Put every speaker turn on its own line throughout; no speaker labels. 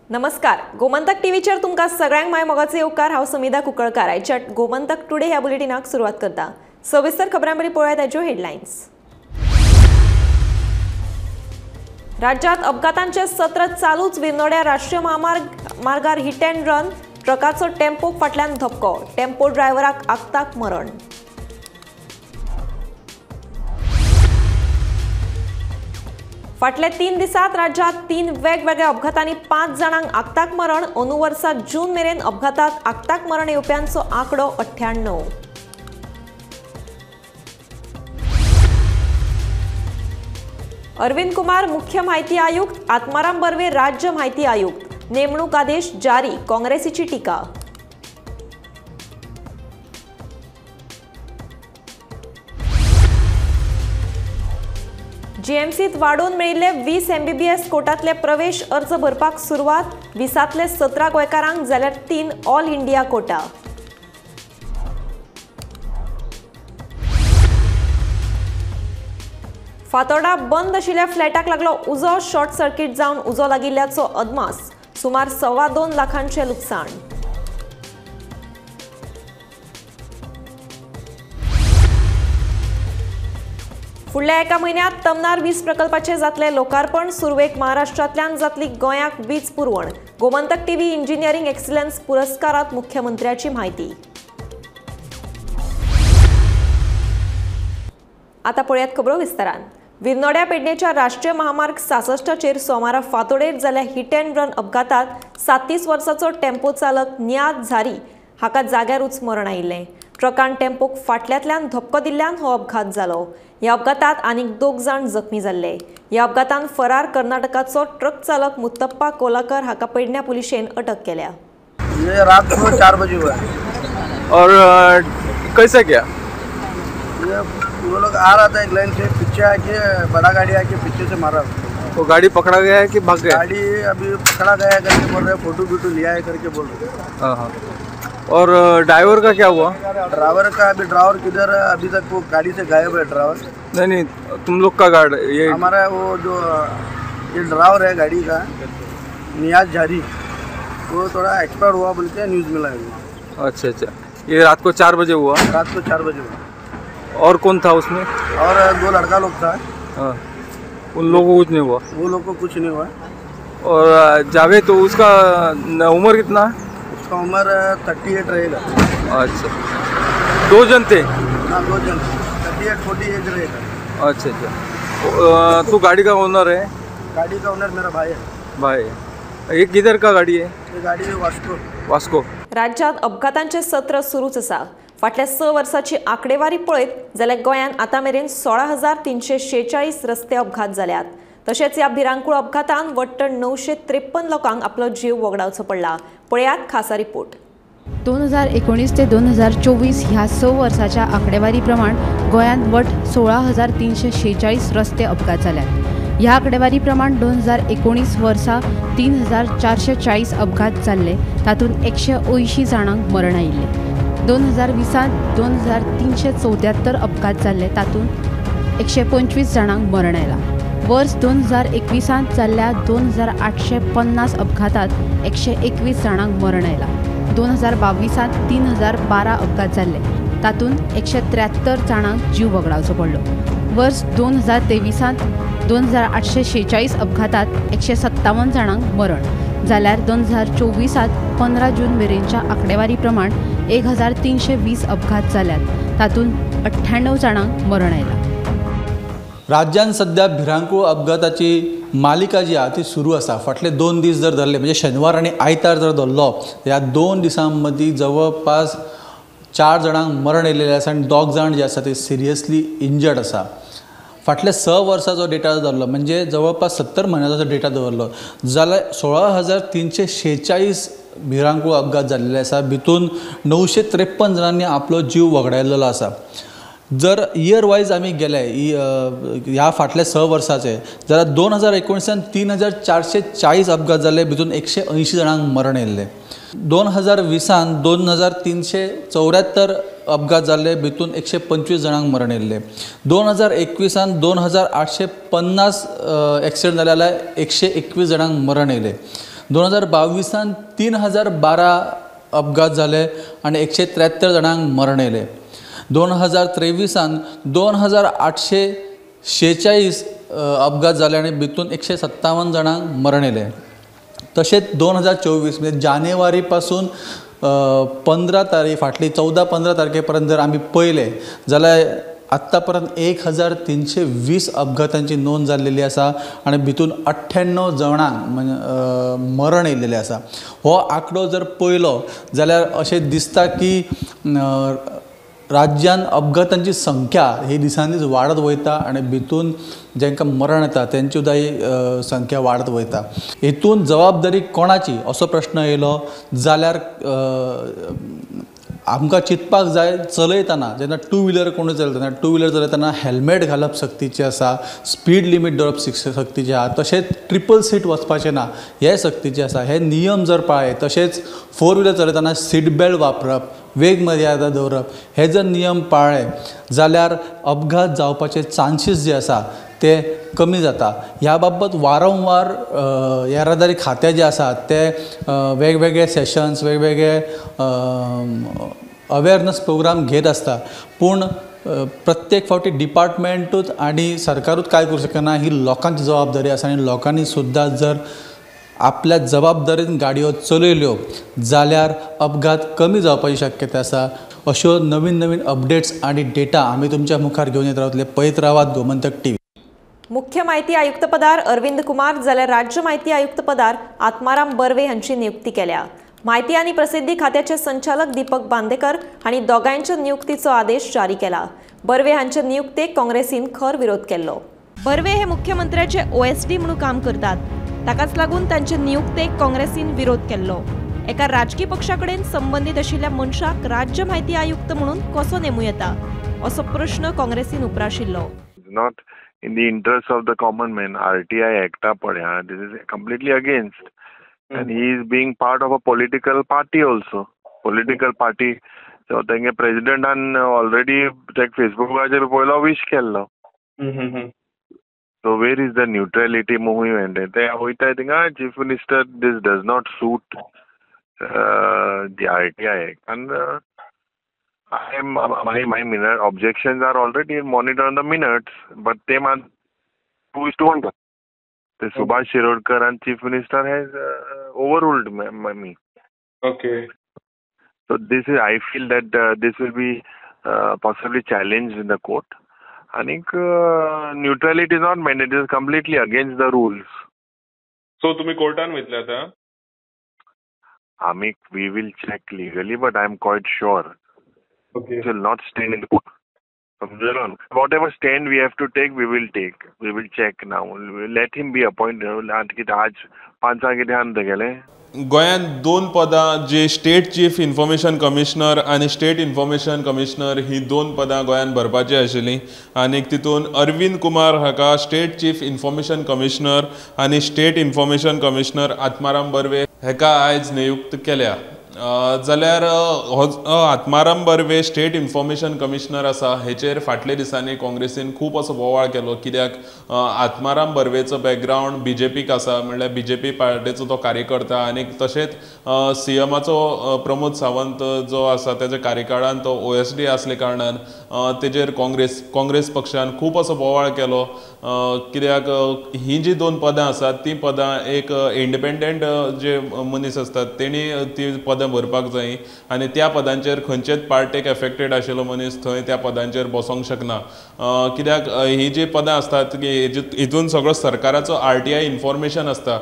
नमस्कार, गोमंतक टीव्हीचेर तुमकां सगळ्यांक माय मोगाचे उपकार। हांव समिधा कुंकळकार। आयच्या गोमंतक टुडे ह्या बुलेटिनाक सुरवात करता। सविस्तर खबरांपरी पळोवया ताच्यो हेडलायन्स। राज्यात अपघातांचे सत्र चालूच। विर्नोड्या राष्ट्रीय महामार्गार हिट अँड रन। ट्रकाचो टेम्पोक फाटल्यान धपको। टेम्पो ड्रायव्हराक आगताक मरण। फाटले 3 दिसात राज्यात 3 वेगवेगळ्या अपघातांनी 5 जाणांक आगताक मरण। अंदू वर्सा जून मेरेन अपघाताक आगताक मरण येवप्यांचो आंकडो 98। अरविंद कुमार मुख्य म्हायती आयुक्त, आत्माराम बर्वे राज्य म्हायती आयुक्त। नेमणूक आदेश जारी। काँग्रेसीची टिका। जीएमसीत वाडून मेळिल्ले 20 MBBS कोटातले प्रवेश अर्ज भरपाक सुरवात। 20तले 17 गोंयकारांक जाल्यार 3 ऑल इंडिया कोटा। फातोर्डा बंद आशिल्ल्या फ्लॅटाक लागलो उजो। शॉर्ट सर्किट जावन उजो लागिल्ल्याचो अदमास। सुमार 2.25 लाखांचे लुकसाण। फुडल्या एका म्हयन्यात तमनार वीज प्रकल्पाचे जातले लोकार्पण। सुरवेक महाराष्ट्रांतल्यान जातली गोंयाक वीज पुरवण। गोमंतक टीव्ही इंजिनियरिंग एक्सलन्स पुरस्कारांत मुख्यमंत्र्याची म्हायती। आता पळयात खबरो विस्तारान। विर्नोड्या पेडणेच्या राष्ट्रीय महामार्ग 66 चेर सोमारा फातोडेर जाल्ल्या हिट अँड रन अपघातात 37 वर्साचो टेम्पो चालक नियाज झारी हाका जाग्यारूच मरण आयिल्लें। ट्रकान टेम्पोक फाटल्यांतल्यान धपको दिल्ल्यान हो अपघात जालो। ह्या अपघातात आनीक 2 जाण जखमी जाल्ले। ह्या अपघातान फरार कर्नाटकाचो ट्रक चालक मुत्तप्पा कोलाकर हाका पेडण्या पुलिशेन अटक केल्या।
ये रात को 4 बजे हुआ
और कैसे क्या?
ये वो लोग आ रहा था एक लाइन से, पीछे आके बड़ा गाड़ी आके पीछे से मारा।
वो गाड़ी पकड़ा गया है कि भाग गया?
गाड़ी अभी पकड़ा गया है करके बोल रहे, फोटो लिया है करके बोल रहे।
हाँ हाँ। और ड्राइवर का क्या हुआ?
ड्राइवर का अभी ड्राइवर किधर है, अभी तक वो गाड़ी से गायब है ड्राइवर।
नहीं, तुम लोग का गाड़ी ये
हमारा वो जो ये ड्राइवर है गाड़ी का नियाज जारी, वो थोड़ा एक्सपायर हुआ बोल के न्यूज़ मिला है।
अच्छा। ये रात को 4 बजे हुआ?
रात को 4 बजे हुआ।
और कौन था उसमें?
और 2 लड़का लोग था।
हाँ, उन लोगों को कुछ नहीं हुआ?
वो लोग को कुछ नहीं हुआ।
और जावे तो उसका उम्र कितना है?
उसका उम्र 38 रहेगा।
अच्छा, 2 जन थे?
हाँ, 2 जन, 38-40 एज रहेगा।
अच्छा। तू गाड़ी का ओनर है?
गाड़ी का ओनर मेरा भाई है।
भाई, ये किधर का गाड़ी है?
ये गाड़ी है
वास्को।
राज्यात अपघातांचे सत्र सुरूच आसा। फाटल्या 6 वर्सांची आंकडेवारी पळयत जाल्यार गोंयांत आतां मेरेन 16,346 रस्ते अपघात जाल्यात। तशेंच ह्या भिरांकूळ अपघातांत वट्ट 953 लोकांक आपलो जीव वगडावचो पडला। पळयात खासा रिपोर्ट।
2019 ते 2024 ह्या 6 वर्साच्या आंकडेवारी प्रमाण गोंयांत वट 16,346 रस्ते अपघात जाल्यात। ह्या आंकडेवारी प्रमाण 2019 वर्सा 3,440 अपघात जाल्ले, तातूंत 180 जाणांक मरण आयिल्लें। 2020 2,374 अपघात जाल्ले, तातूंत 125 जाणांक मरण आयलां। वर्स 2021 जाल्ल्या 2,850 अपघातात 121 जाणांक मरण आयलां। 2022 3,012 अपघात जाल्ले, तातूंत 173 जाणांक जीव वगडावचो पडलो। वर्स 2023 2,846 अपघातात 157 जाणांक मरण जाल्यार 2024 15 जून मेरेनच्या आंकडेवारी प्रमाण 1,320 अपघात जाल्यात, तातूंत 98 जाणांक मरण आयलां।
राज्यात सध्या भिरांकूळ अपघाताची मालिका जी आहा ती सुरू आसा। फाटले 2 दीस जर धरले म्हणजे शेनवार आनी आयतार जर धरलो, ह्या 2 दिसां मदीं जवळपास 4 जाणांक मरण येयलेलें आसा आनी 2 जाण जे आसा ते सिरियसली इंजर्ड आसा। फाटल्या 6 वर्सांचो डेटा धरलो म्हणजे जवळपास 70 म्हयन्याचो डेटा धरलो जाल्यार 16,346 भिरांकूळ अपघात जाल्ले आसा। भितून 953 जाणांनी आपलो जीव वगडायल्लो आसा। जर इयर वायज आमी गेले ह्या फाटल्या 6 वर्साचे जाल्यार 2019 3,440 अपघात जाल्ले, भितून 180 जाणांक मरण येयल्लें। 2020 2,374 अपघात जाल्ले, भितून 125 जाणांक मरण येयल्लें। 2021 2,850 एक्सिडेंट जाले जाल्यार 121 जाणांक मरण येयलें। 2022 3012 अपघात जाले आनी 173 जाणांक मरण येयलें. 2023 2846 अपघात जाले आनी भितून 157 जाणांक मरण येयलें. तशेंच 2024 म्हणजे जानेवारी पासून 15 तारीख फाटली 14-15 तारखेपर्यंत जर आमी पळयलें जाल्यार आत्ता पर्यंत 1320 अपघातांची नोंद जाल्लेली आसा आनी भितून 98 जाणांक मरण येयलेलें आसा. हो आंकडो जर पळयलो जाल्यार अशें दिसता की राज्यान अपघातांची संख्या ही दिसान दीस वाडत वयता आनी भितून जांकां मरण येता तेंची सुद्दां ही संख्या वाडत वयता. हितून जबाबदारी कोणाची असो प्रश्न येयलो जाल्यार आमकां चिंतपाक जाय चलयतना जेन्ना टू व्हिलर कोणूय चलयतना टू व्हिलर चलयतना हेल्मेट घालप सक्तीचें आसा, स्पीड लिमीट दवरप सक्तीचें आसा, तशेंच ट्रिपल सीट वचपाचें ना हें सक्तीचें आसा. हे नियम जर पाळ्ळे तशेंच फोर व्हिलर चलयतना सीट बेल्ट वापरप, वेग मर्यादा दवरप हे जर नियम पाळ्ळे जाल्यार अपघात जावपाचे चान्सीस जे आसा ते कमी जाता. ह्या बाबत वारंवार येरादारी खातें जे आसा ते वेगवेगळे सेशन्स वेगवेगळे अवेरनस प्रोग्राम घेत आसता, पूण प्रत्येक फावटी डिपार्टमेंटूच आनी सरकारूच काय करूं शकना. ही लोकांची जबाबदारी आसा आनी लोकांनी सुद्दां जर आपल्या जबाबदारीन गाडयो चलयल्यो जाल्यार अपघात कमी जावपाची शक्यता आसा. अश्यो नवीन नवीन अपडेट्स आनी डेटा आमी तुमच्या मुखार घेवन येत रावतले. पळयत रावात गोमंतक टीव्ही.
मुख्य माहिती आयुक्त पदार अरविंद कुमार जाल्यार राज्य माहिती आयुक्त पदार आत्माराम बर्वे हांची नियुक्ती केल्या. माहिती आनी प्रसिद्धी खात्याचे संचालक दीपक बांदेकर हांणी दोगांयच्या नियुक्तीचो आदेश जारी केला. बर्वे हांचे नियुक्तेक काँग्रेसीन खर विरोध केल्लो. बर्वे हे मुख्यमंत्र्याचे OSD म्हणून काम करतात. ताकाच लागून तांचे नियुक्तेक काँग्रेसीन विरोध केल्लो. एका राजकीय पक्षाकडेन संबंधित आशिल्ल्या मनशाक राज्य माहिती आयुक्त म्हणून कसो नेमूं येता असो प्रश्न काँग्रेसीन उपराशिल्लो.
Not in the interest of the common man. RTI Act padya. This is completely against. And he is being part of a political party also. Political party. So the president and already like Facebook वाचेर पयलो wish केल्लो. So where is the neutrality movement? They hoita thinga chief minister this does not suit the RTI Act. And my minute objections are already monitored on the minutes, but they man 2:1. The Subhash Shirodkar and Chief Minister has overruled me.
Okay.
So this is, I feel that this will be possibly challenged in the court. I think neutrality is not mandatory; it is completely against the rules.
So तुम्ही कोर्टान वयतले आता?
We will check legally, but I am quite sure.
Okay.
It will not stand in the court. Whatever stand we have to take, we will take. We will check now. We'll let him be appointed. आज 5 कितें ध्यान गेले.
गोंयांत 2 पदां जी state chief information commissioner आनी state information commissioner ही 2 पदां गोंयांत भरपाची आशिल्लीं आनी तितून अरविंद कुमार हाका स्टेट चीफ इन्फॉर्मेशन कमिशनर आनी state information commissioner Atmaram Barve हाका आयज नियुक्त केल्या. जाल्यार Atmaram Barve state information commissioner आसा हेचेर फाटले दिसांनी काँग्रेसीन खूब असो बोवाळ केलो. कित्याक आत्माराम बर्वेचो बॅकग्रावंड BJPक आसा, म्हणल्यार BJP पार्टीचो तो कार्यकर्ता आनी तशेंच CMाचो प्रमोद सावंत जो आसा तेच्या कार्यकाळान तो OSD आसले कारणान तेजेर काँग्रेस पक्षान खूब असो बोवाळ केलो. कित्याक ही जी 2 पदां आसात ती पदां एक इंडिपेंडंट जे मनीस आसतात तेणी ती पदां भरपाक जाय आनी त्या पदांचेर खंयचेच पार्टेक एफेक्टेड आशिल्लो मनीस थंय त्या पदांचेर बसोंक शकना. कित्याक ही जी पदां आसतात हितून सगळो सरकाराचो RTI इन्फॉर्मेशन आसता,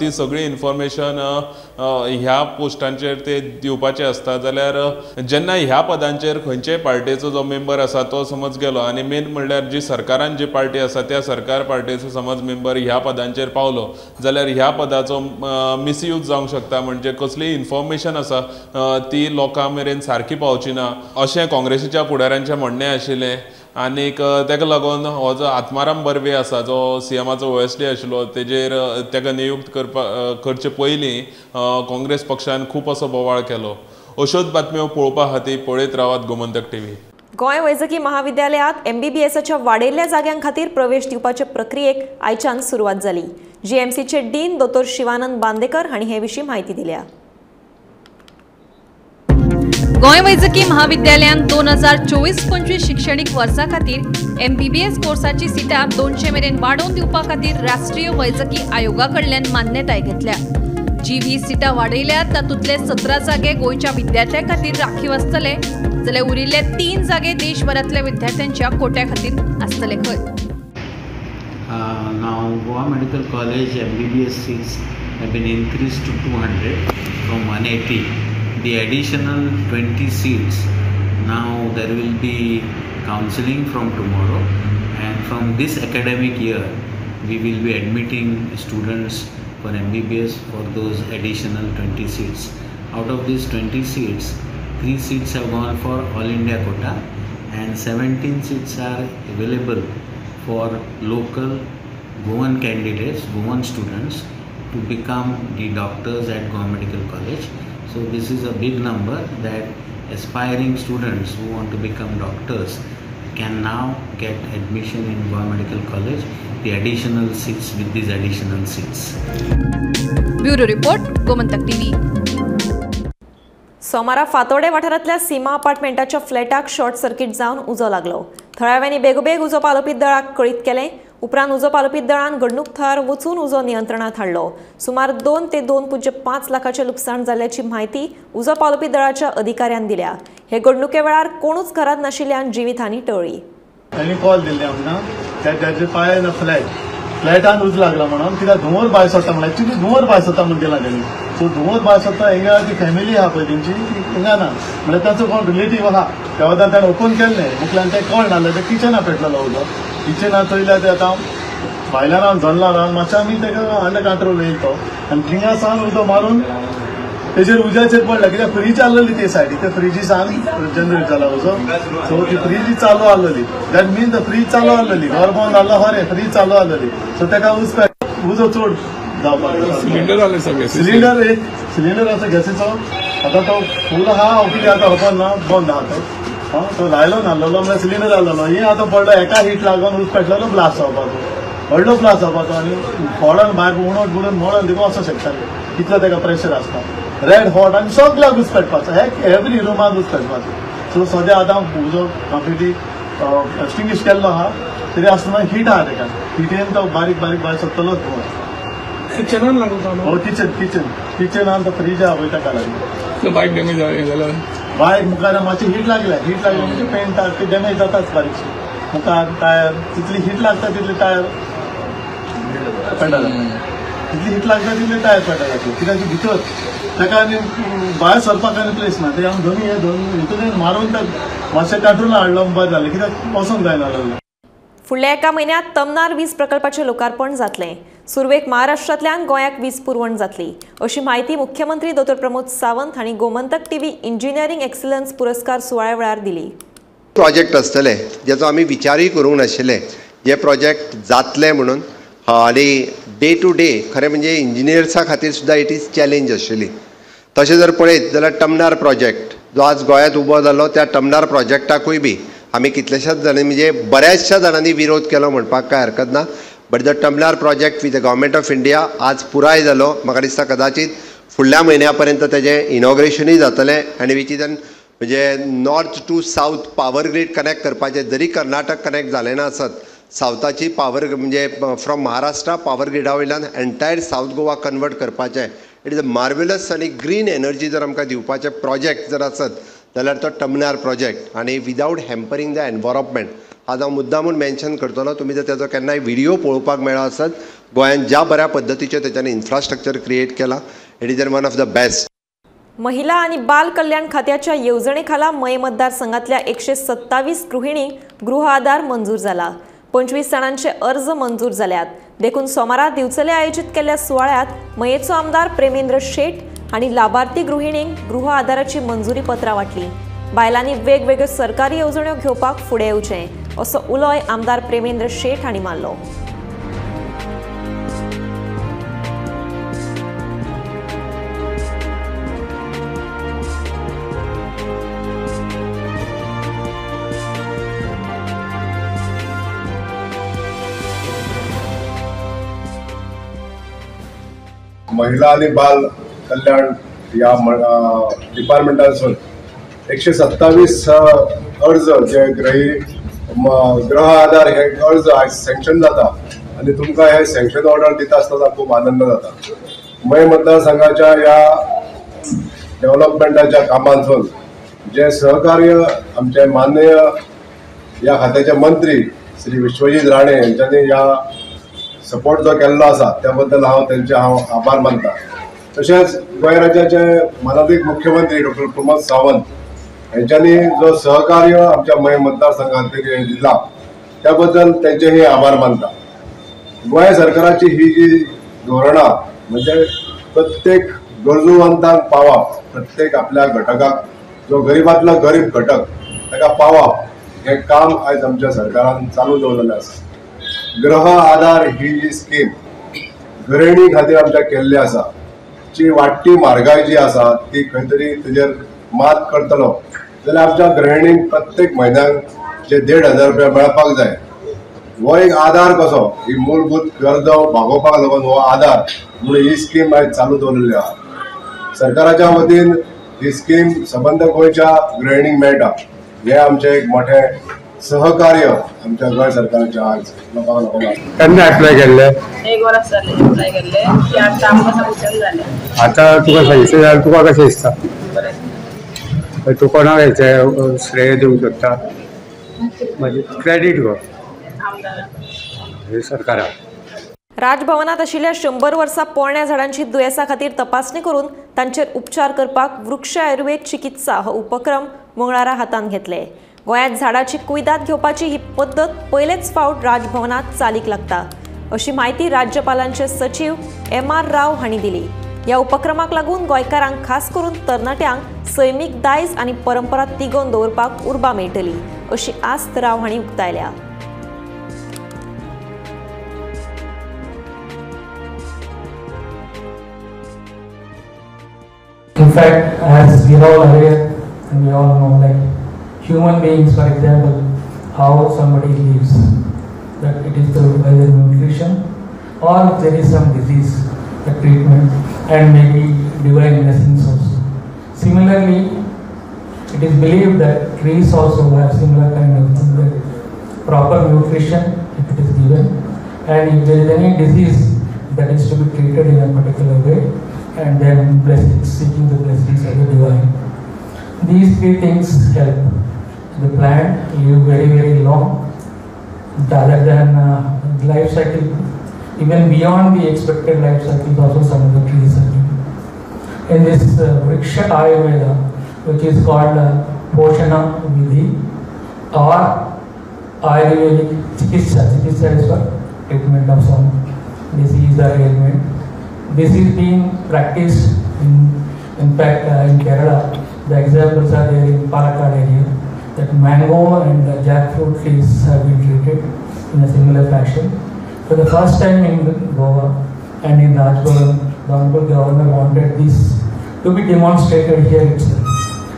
ती सगळी इन्फॉर्मेशन ह्या पोस्टांचेर ते दिवपाचें आसता. जाल्यार जेन्ना ह्या पदांचेर खंयचेय पार्टीचो जो मेंबर आसा तो समज गेलो आनी मेन म्हणल्यार जी सरकारान जी पार्टी आसा त्या सरकार पार्टीचो समज मेंबर ह्या पदांचेर पावलो जाल्यार ह्या पदाचो मिसयूज जावंक शकता. म्हणजे कसलीय इन्फॉर्मेशन आसा ती लोकां मेरेन सारकी पावची ना अशें काँग्रेसीच्या फुडाऱ्यांचें म्हणणें आशिल्लें. आनीक तेका लागून हो जो आत्माराम बर्वे आसा जो CMाचो OSD आशिल्लो तेजेर तेका नियुक्त करचे पयलीं काँग्रेस पक्षान खूब असो बोवाळ केलो. अश्योच बातम्यो पळोवपा खातीर पळयत रावात गोमंतक TV.
गोंय वैजकी महाविद्यालयात MBBSच्या वाडयल्ल्या जाग्यां खातीर प्रवेश दिवपाचे प्रक्रियेक आयच्यान सुरवात जाली. जीएमसीचे डीन दोतोर शिवानंद बांदेकर हांणी हे विशीं म्हायती दिल्या.
गोंय वैजकी महाविद्यालयान 2024-25 शिक्षणीक वर्सा खातीर MBBS कोर्साची सिटां 200 मेरेन वाडोवन दिवपा खातीर राष्ट्रीय वैजकी आयोगा कडल्यान मान्यताय घेतल्या. जी 20 सिटां वाडयल्यात तातूंतले 17 जागे गोंयच्या विद्यार्थ्यां खातीर राखीव आसतले जाल्यार उरिल्ले 3 जागे देशभरांतल्या विद्यार्थ्यांच्या कोट्या खातीर आसतले. खंय
Now Goa Medical College MBBS seats have been increased to 200 from 180. The additional 20 seats, now there will be counseling from tomorrow, and from this academic year we will be admitting students for MBBS for those additional 20 seats. Out of these 20 seats, 3 seats have gone for All India quota and 17 seats are available for local Goan candidates, Goan students to become the doctors at Goa Medical College. So this is a big number that aspiring students who want to become doctors can now get admission in Goa Medical College, the additional seats with these additional seats.
Bureau Report, Gomantak TV.
सोमारा फातोडे वाठारांतल्या सीमा अपार्टमेंटाच्या फ्लॅटाक short circuit जावन उजो लागलो. थळाव्यांनी बेगोबेग उजो पालोवपी दळाक कळीत केलें. उपरांत उजो पालोवपी दळान घडणूक थळार वचून उजो नियंत्रणात हाडलो. सुमार 2 ते 2.5 लाखांचें लुकसाण जाल्ल्याची म्हायती उजो पालोवपी दळाच्या अधिकाऱ्यान दिल्या. हे घडणुके वेळार कोणूच घरांत नाशिल्ल्यान जिवीतहानी टळ्ळी.
त्यांनी कॉल दिल्ली आमकां त्याचे पांय फ्लॅटान उज लागला म्हणून कित्याक धुंवर भायर सरता म्हणून एक्चुली धुंवर भायर सरता म्हणून गेला तेणी. सो धुंवर भायर सरता हिंगा ती फॅमिली आहा पळय तेंची हिंगा ना म्हणल्यार ताचो कोण रिलेटीव आहा तेवा ताणें ओपन केल्लें मुखल्यान तें कळ नासलें तें किचनाक पेटलेलो उदक. किचनात चोयल्यार तें आतां भायल्यान हांव जल्ला रावन मातशें आमी तेका अंडर कंट्रोल येयलो तो आनी थिंगा सावन उदक मारून तेजेर उज्याचेर पडला कित्याक फ्रीज आहलेली ते सायडीक ते फ्रिजीसान जनरेट जाला उजो. सो ती फ्रीज चालू आहलेली दॅट मीन द फ्रीज चालू आहलेली घर बंद आहलो खरें फ्रीज चालू आहलेली. सो तेका उजो चड जावपाक सिलिंडर आसा गॅसीचो आतां तो फूल आहा कितें आतां खबर ना बंद आहा तो. तो लायलो नासलेलो म्हणल्यार सिलिंडर आहलेलो ही आतां पडलो एका हीट लागून उज पेटलेलो ब्लास्ट जावपाचो व्हडलो ब्लास्ट जावपाचो आनी फोडोन भायर उणोट बुडोन मोडोन देखून वचूंक शकताले कितलो तेका प्रेशर आसता. रेड हॉट आनी सगळ्याक उज पेटपाचो एवरी रुमान उज पेटपाचो. सो सद्या आतां उजो कंप्लिटली एक्सटिंग्विश केल्लो आहा तरी आसतना हीट आहा तेका हिटीन तो बारीक बारीक भायर सरतलोच धुंवर. किचनान लागलो किचनान तो फ्रीज आहा पळय ताका लागलो.
बायक डॅमेज जालें
बायक मुखार मातशी हीट लागल्या म्हणजे पेंट ती डॅमेज जाताच बारीकशी. मुखार टायर जितली हीट लागता तितली टायर पेटला जितली हीट लागता तितली टायर पेटला कित्याक भितर ताका आनी भायर सरपाक आनी प्लेस ना. ते हांव दोनी हितून मारून मातशें कंट्रोल हाडलो बरें जालें कित्याक वचोंक जायना जालें.
फुडल्या एका म्हयन्यांत तमनार वीज प्रकल्पाचें लोकार्पण जातलें. सुरवेक महाराष्ट्रांतल्यान गोंयाक वीज पुरवण जातली अशी माहिती मुख्यमंत्री दोतोर प्रमोद सावंत हांणी गोमंतक टीव्ही इंजिनियरींग एक्सलन्स पुरस्कार सुवाळ्या वेळार दिली.
प्रोजेक्ट आसतले जेचो आमी विचारूय करूंक नाशिल्ले जे प्रोजेक्ट जातले म्हणून आनी डे टू डे खरें म्हणजे इंजिनियर्सां खातीर सुद्दां इट इज चॅलेंज आशिल्ली. तशें जर पळयत जाल्यार टमनार प्रोजेक्ट जो आज गोंयांत उबो जालो त्या टमनार प्रोजेक्टाकूय बी आमी कितलेशाच जाणांनी म्हणजे बऱ्याचशा जाणांनी विरोध केलो म्हणपाक काय हरकत ना. But the Tamnar project with the government of India आज पुराय जालो. म्हाका दिसता कदाचित फुडल्या म्हयन्या पर्यंत तेजें इनॉग्रेशनूय जातलें आनी विच इज म्हणजे north to south power grid connect करपाचें. जरी कर्नाटक कनेक्ट जालें ना आसत सावथाची पावर म्हणजे फ्रॉम महाराष्ट्रा पावर ग्रिडा वयल्यान एंटायर सावथ गोवा कन्वर्ट करपाचें. इट इज अ मार्वेलस आनी ग्रीन एनर्जी जर आमकां दिवपाचे प्रोजेक्ट जर आसत जाल्यार तो टमनार प्रोजेक्ट आनी विदाउट हॅम्परींग द एनवायरमेंट. आज हांव मुद्दामून मेन्शन करतलो तुमी जर तेजो केन्नाय व्हिडिओ पळोवपाक मेळ्ळो आसत गोंयांत ज्या बऱ्या पद्दतीचें तेच्यानी इन्फ्रास्ट्रक्चर क्रिएट केला it is one of the best.
महिला आणि बाल कल्याण खात्याच्या येवजणे खाला मये मतदारसंघातल्या 127 गृहिणींक गृह आधार मंजूर जाला. 25 जाणांचे अर्ज मंजूर जाल्यात. देखून सोमारा दिवचले आयोजित केल्ल्या सुवाळ्यात मयेचो आमदार प्रेमेंद्र शेट हांणी लाभार्थी गृहिणींक गृह आधाराची मंजुरी पत्रां वाटली. बायलांनी वेगवेगळ्यो सरकारी येवजण्यो घेवपाक फुडें येवचें असो उलोय आमदार प्रेमेंद्र शेट हांणी मारलो.
महिला आणि बाल कल्याण या डिपार्टमेंटासून 127 अर्ज जे ग्रह आधार हे अर्ज आज सँक्शन जाता आणि तुमकां हे सँक्शन ऑर्डर दिता आसतना खूप आनंद जाता. मय मतदारसंघाच्या या डेव्हलपमेंटाच्या कामांसून जे सहकार्य आमचे माननीय या खात्याचे मंत्री श्री विश्वजीत राणे यांच्यानी या सपोर्ट जो केल्लो आसा त्या बद्दल त्यांचे आभार मानता. तशेंच गोंय राज्याचे माननीय मुख्यमंत्री डॉक्टर प्रमोद सावंत यांच्यानी जो सहकार्य आमच्या मय मतदारसंघात दिला त्याबद्दल त्यांचेही आभार मानता. गोंय सरकाराची ही जी धोरणां म्हणजे प्रत्येक गरजूवंतांक पावप, प्रत्येक आपल्या घटकाक जो गरीबातलो गरीब घटक ताका पावप हे काम आज आमच्या सरकारान चालू दवरलेलें आसा. ग्रह आधार ही जी स्कीम गृहिणी खातीर आमच्या केल्ली आसा, जी वाडटी म्हारगाय जी आसा ती खंय तरी तेजेर मात करतलो जाल्यार आमच्या गृहिणींक प्रत्येक म्हयन्याक जे 1,500 रुपया मेळपाक जाय. हो एक आधार कसो, ही मूलभूत गरजो भागोवपाक लागून हो आधार म्हणून ही स्कीम आज चालू दवरलेली आहा. सरकाराच्या वतीन ही स्कीम सबंद गोंयच्या गृहिणींक मेळटा हे आमचे एक मोठे सहकार्य आमच्या गोंय सरकाराच्या आज लोकांक लागून.
केन्ना एप्लाय केल्ले?
1 वर्स जालें एप्लाय केल्ले. आतां आमकां सबमिशन जालें.
आतां तुका सजेशन जाल्यार तुका कशें दिसता? तूं कोणाक हेचें श्रेय दिवंक शकता? म्हणजे क्रेडीट गो सरकाराक.
राजभवनात आशिल्ल्या 100 वर्सां पोरण्या झाडांची दुयेसां खातीर तपासणी करून तांचेर उपचार करपाक वृक्ष आयुर्वेद चिकित्सा हो उपक्रम मंगळारा हातान घेतले. गोंयांत झाडाची कुयदाद घेवपाची ही पद्दत पयलेच फावट राजभवनात चालीक लागता अशी माहिती राज्यपालांचे सचिव MR राव हांणी दिली. ह्या उपक्रमाक लागून गोंयकारांक खास करून तरणाट्यांक सैमीक दायज आनी परंपरा तिगोवन दवरपाक उर्बा मेळटली अशी आस्त राव हांणी उक्तायल्या.
In fact, as we are all aware and we all know, like human beings, for example, how somebody lives, that it is through either nutrition or if there is some disease, the treatment and maybe divine blessings also. Similarly, it is believed that trees also have similar kind of thing, that proper nutrition if it is given and if there is any disease that is to be treated in a particular way, and then blessings, seeking the blessings of the divine. These 3 things help the plant live very, very long, rather than life cycle, even beyond the expected life cycle also some of the trees are living. In this Vriksha Ayurveda, which is called Poshana Vidhi or Ayurvedic Chikitsa. Chikitsa is for treatment of some disease or ailment. This is being practiced in fact in Kerala. The examples are there in Palakkad area, that mango and jackfruit trees have been treated in a similar fashion. For the first time in Goa and in Rajbhavan, the Honorable Governor wanted this to be demonstrated here itself.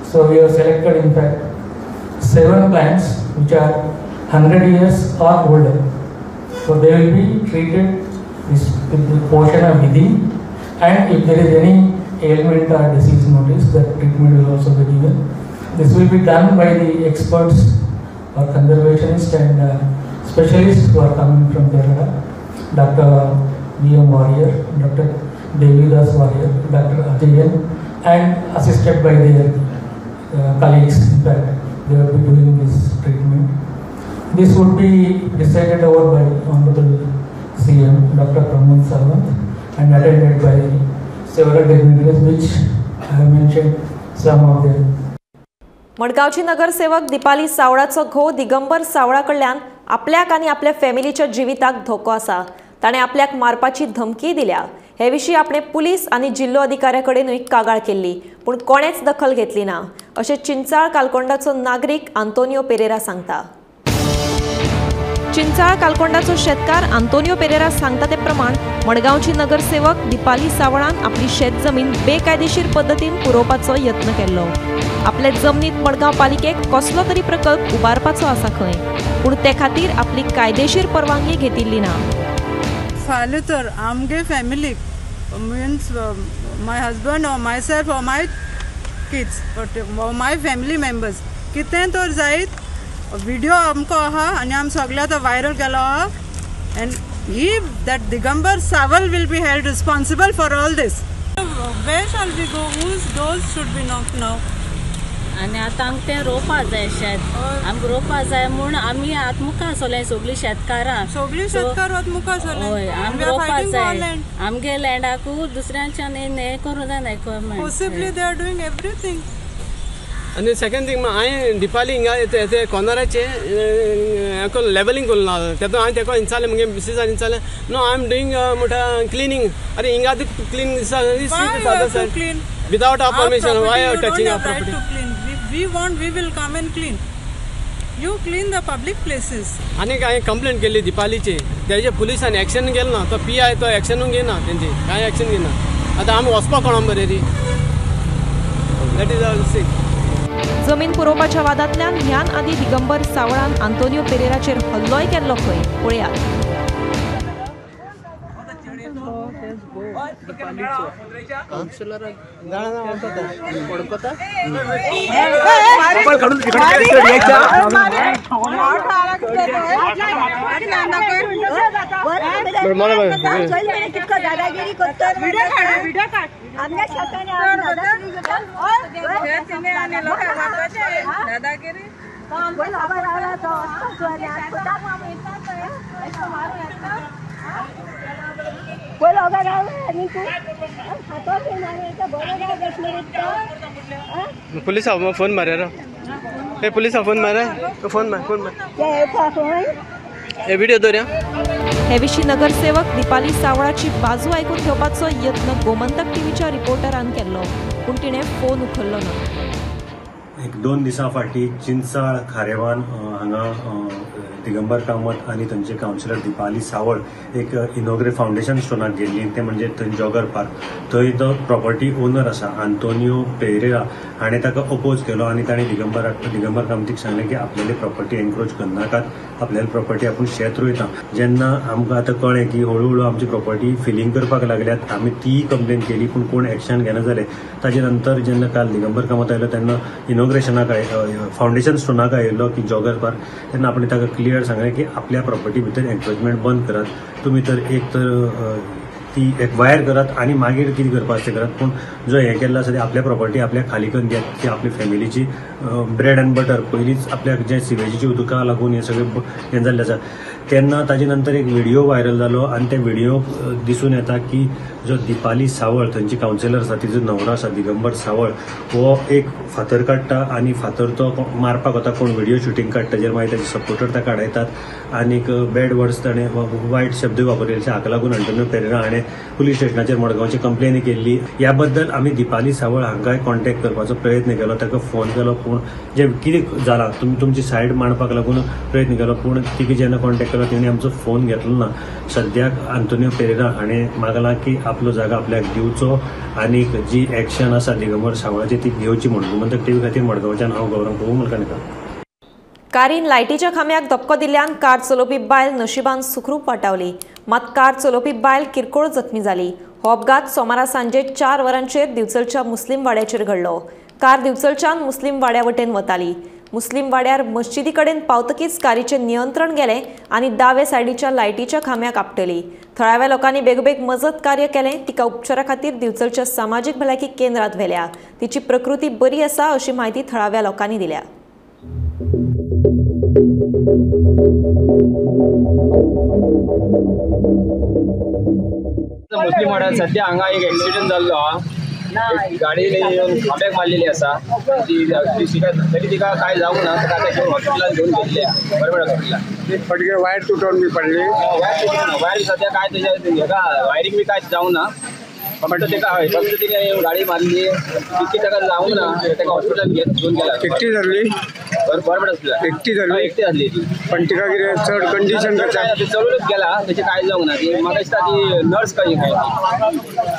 So we have selected in fact 7 plants which are 100 years or older. So they will be treated with the portion of Vidhi, and if there is any ailment or disease notice, that treatment will also be given. This will be done by the experts or conservationists and specialists who are coming from Kerala, Dr. V.M. Warrior, Dr. Devidas Warrior, Dr. Ajayan, and assisted by their colleagues. In fact, they will be doing this treatment. This would be decided over by Honorable CM Dr. Pramod Sawant and attended by several dignitaries, which I have mentioned some of them.
मडगावची नगरसेवक दीपाली सावळाचो घोव दिगंबर सावळा कडल्यान आपल्याक आनी आपल्या फॅमिलीच्या जिविताक धोको आसा. ताणें आपल्याक मारपाची धमकी दिल्या. हे विशीं आपणे पुलीस आनी जिल्लो अधिकाऱ्या कडेनूय कागाळ केल्ली, पूण कोणेच दखल घेतली ना अशें चिंचाळ कालकोंडाचो नागरीक आंतोनियो पेरेरा सांगता. चिंचाळ कालकोंडाचो शेतकार आंतोनियो पेरेरा सांगता ते प्रमाण मडगावची नगरसेवक दीपाली सावळान आपली शेत जमीन बेकायदेशीर पद्दतीन पुरोवपाचो यत्न केल्लो. आपले जमनीत मडगाव पालिकेक कसलो तरी प्रकल्प उबारपाचो आसा खंय, पूण ते खातीर आपली कायदेशीर परवानगी घेतिल्ली ना.
फाल्यां तर आमगे फॅमिलीक means my husband or myself or my kids or my family members कितें तर जायत व्हिडिओ आमकां आहा आनी आमी सगळ्या तो व्हायरल केलो आहा and he that Digambar Sawal will be held responsible for all this. Where shall we go? Whose doors should we knock now?
आनी आतां आमकां तें रोवपा जाय शेत आमकां रोवपा जाय म्हूण आमी आतां मुखार सरलें सगळीं शेतकारां
वत मुखार सरलें
हय आमकां रोवपा जाय आमगे लँडाकू दुसऱ्यांच्यान हें करूं जायना
possibly they are doing everything.
आनी सेकंड थिंग हांवें दिपाली हिंगा ते कॉर्नराचे लेवलिंग करून ना तेतून हांवें तेका इंचालें मुगे मिसेसान इंचालें नो आय एम डुईंग म्हणटा क्लिनींग अरे हिंगा clean without our permission why are touching our property
we will come and clean. You clean the public places.
आनी हांवें कंप्लेंट केल्ली दिपालीची तेजे पुलिसान एक्शन केलें ना तो PI तो एक्शनूच घेयना तेंची कांय एक्शन घेयना आतां आमी वचपाक कोणा बरें री दॅट इज आवर सिक
जमीन पुरोवपाच्या वादांतल्यान ह्यान आदी दिगंबर सावळान आंतोनियो पेरेराचेर हल्लोय केल्लो खंय पळयात.
पुलिस फोन मारे हे पुलिस फोन मारे फोन मार हे व्हिडिओ दवरया.
हे विशीं नगरसेवक दिपाली सावळाची बाजू आयकून घेवपाचो यत्न गोमंतक टीव्हीच्या रिपोर्टरान केल्लो पूण तिणें फोन उखल्लो ना.
1-2 दिसां फाटीं चिंचाळ खारेवान हांगा दिगंबर कामत आनी तांचे कावन्सिलर दिपाली सावळ एक इनॉग्रेट फाउंडेशन स्टोनाक गेल्ली ते म्हणजे थंय जॉगर पार्क थंय तो प्रॉपर्टी ओनर आसा आंतोनियो पेरेरा हाणें ताका अपोज केलो आनी ताणें दिगंबर कामतीक सांगलें की आपल्याली प्रॉपर्टी एनक्रोच करनाकात आपल्याली प्रॉपर्टी आपूण शेत रोयता. जेन्ना आमकां आतां कळ्ळें की हळू आमची प्रॉपर्टी फिलिंग करपाक लागल्यात आमी ती कंप्लेन केली पूण कोण एक्शन घेना जालें. ताजे नंतर जेन्ना काल दिगंबर कामत आयलो तेन्ना इनॉग्रेशनाक फाउंडेशन स्टोनाक आयिल्लो की जॉगर पार्क तेन्ना आपण ताका क्लियर सांगलें की आपल्या प्रॉपर्टी भितर एन्क्रोचमेंट बंद करात तुमी तर एक तर ती एक्वायर करात आनी मागीर कितें करपाक तें करात पूण जो हें केल्लो आसा ते आपल्या प्रॉपर्टी आपल्या खाली करून दियात की आपली फॅमिलीची ब्रेड एंड बटर पयलींच आपल्याक जे सिवेजीची उदका लागून हें सगळें हें जाल्लें आसा. तेन्ना ताजे नंतर एक व्हिडिओ व्हायरल जालो आनी ते व्हिडिओ दिसून येता की जो दिपाली सावळ थंयची कावन्सिलर आसा तिजो न्हवरो आसा दिगंबर सावळ हो एक फातर काडटा आनी फातर तो मारपाक वता कोण व्हिडिओ शुटींग काडटा ताजेर मागीर ताजे सपोर्टर ताका आडायतात आनीक बॅड वर्ड्स ताणें वायट शब्द वापरलेले हाका लागून आंतोनियो पेरेरा हाणें पुलीस स्टेशनाचेर मडगांवची कंप्लेनी केल्ली. ह्या बद्दल आमी दिपाली सावळ हांकांय कॉन्टॅक्ट करपाचो प्रयत्न केलो ताका फोन केलो पूण जे कितें जालां तुमची सायड मांडपाक लागून प्रयत्न केलो पूण तिका जेन्ना कॉन्टॅक्ट केलो तेणी आमचो फोन घेतलो ना. सद्याक आंतोनियो पेरेरा हाणें मागलां की आपलो जागा आपल्याक दिवचो आनीक जी एक्शन आसा दिगंबर सावळाची ती घेवची म्हणून गोमंतक टीव्ही खातीर मडगांवच्यान हांव गौरव प्रभू मुलकाणेकर.
कारीन लायटीच्या खांब्याक धपको दिल्ल्यान कार चलोवपी बायल नशिबान सुखरूप वाटावली मात कार चलोवपी बायल किरकोळ जखमी जाली. हो अपघात सोमारा सांजे 4 वरांचेर दिवचलच्या मुस्लिम वाड्याचेर घडलो. कार दिवचलच्यान मुस्लिम वाड्या वटेन वताली. मुस्लिम वाड्यार मस्जिदी कडेन पावतकीच कारीचें नियंत्रण गेलें आनी दावे सायडीच्या लायटीच्या खांब्याक आपटली. थळाव्या लोकांनी बेगबेग मजत कार्य केलें. तिका उपचारा खातीर दिवचलच्या सामाजीक भलायकी केंद्रांत व्हेल्या. तिची प्रकृती बरी आसा अशी माहिती थळाव्या लोकांनी दिल्या.
मुस्लिम वाड्यात सध्या हांगा एक एक्सिडेंट जाल्लो हा. गाडी खांब्याक मारलेली आसा तरी तिका काय जावंक ना ताका आतां हॉस्पिटलांत घेवन गेल्ले बरें हॉस्पिटलांत
पटके वायर तुटून बी पडली
वायर सध्या काय तेज्या हेका वायरींग बी काय जावंक ना फक्त तिका हय फक्त तिने गाडी मारली तिकी ताका जावंक ना ताका हॉस्पिटलांत घेवन गेला.
एकटी जाल्ली
बरोबर हॉस्पिटलांत एकटी जाल्ली ती
पण तिका कितें चड कंडिशन कशें
चलूनच गेला तेचे काय जावंक ना ती म्हाका दिसता ती नर्स काय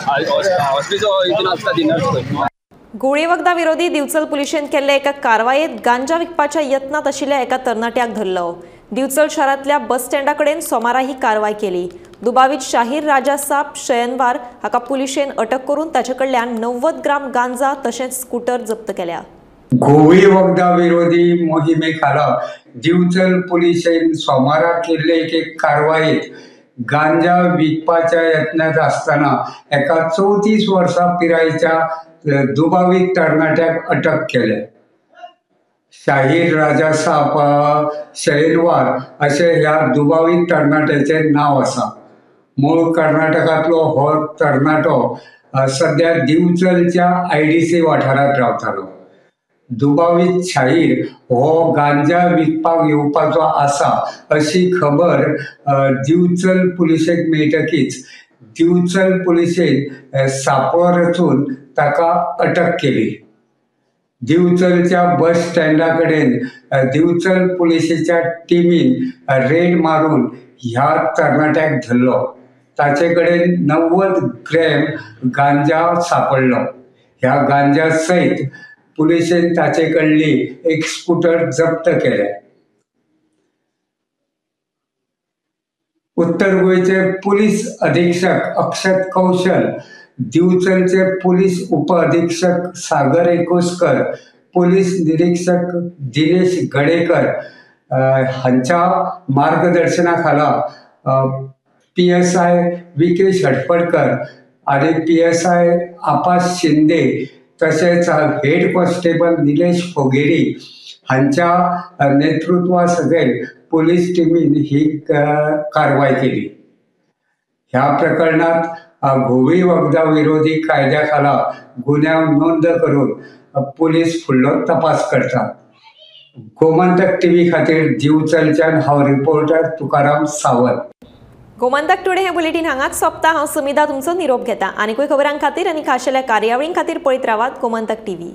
हॉस्पिटल हितून आसता ती नर्स खंय.
गुळी वखदां विरोधी दिवचल पुलिशेन केल्ले एका कारवायेत गांजा विकपाच्या यत्नात आशिल्ल्या एका तरणाट्याक धरलो. दिवचल शारांतल्या बस स्टँडाकडेन सोमारा ही कारवाय केली। दुबावीत शाहीर राजा साप शयनवार हाका पुलिशेन अटक करून ताचे कडल्यान 90 ग्राम गांजा तशेंच स्कूटर जप्त केल्या।
घोवी वखदा विरोधी मोहिमे खाला दिवचल पुलिशेन सोमारा केल्ले एक कारवायेत गांजा विकपाच्या यत्नात असताना एका 34 वर्सां पिरायेच्या दुबावीत तरणाट्याक अटक केल्या। शाहीर राजा साप शयनवार अशें ह्या दुबावीत तरणाट्याचे नाव आसा। मूळ कर्नाटकांतलो हो तरणाटो सध्या दिवचलच्या IDC वाठारांत रावतालो। दुबावीत शाहीर हो गांजा विकपाक येवपाचो आसा अशी खबर दिवचल पुलिशेक मेळटकीच दिवचल पुलिशेन सांपळो रचून ताका अटक केली। दिवचलच्या बस स्टँडा कडेन दिवचल पुलिशेच्या टिमीन रेड मारून ह्या तरणाट्याक धरलो। ताचे कडेन 90 ग्रॅम गांजा सापडलो। ह्या गांजा सयत पुलिशेन ताचे कडली एक स्कूटर जप्त केले। उत्तर गोयचे पुलीस अधीक्षक अक्षत कौशल, दिवचलचे पुलीस उप अधीक्षक सागर एकूसकर, पुलीस निरीक्षक दिनेश गडेकर हांच्या मार्गदर्शनाखाला PSI विकेश हटपडकर आणि PSI आपास शिंदे तसेच हेड कॉन्स्टेबल निलेश फोगेरी हांच्या नेतृत्वा सकयल पोलीस टिमीन ही कारवाई केली। ह्या प्रकरणात घोवी वखदा विरोधी कायद्या खाला गुन्हा नोंद करून पोलीस फुडलो तपास करतात। गोमंतक TV खातीर दिवचलच्यान हांव रिपोर्टर तुकाराम सावंत।
गोमंतक टुडे हे बुलेटिन हांगाच सोंपता। हांव सुमिता तुमचो निरोप घेता। आनीकूय खबरां खातीर आनी खाशेल्या कार्यावळीं खातीर पळयत रावात गोमंतक TV।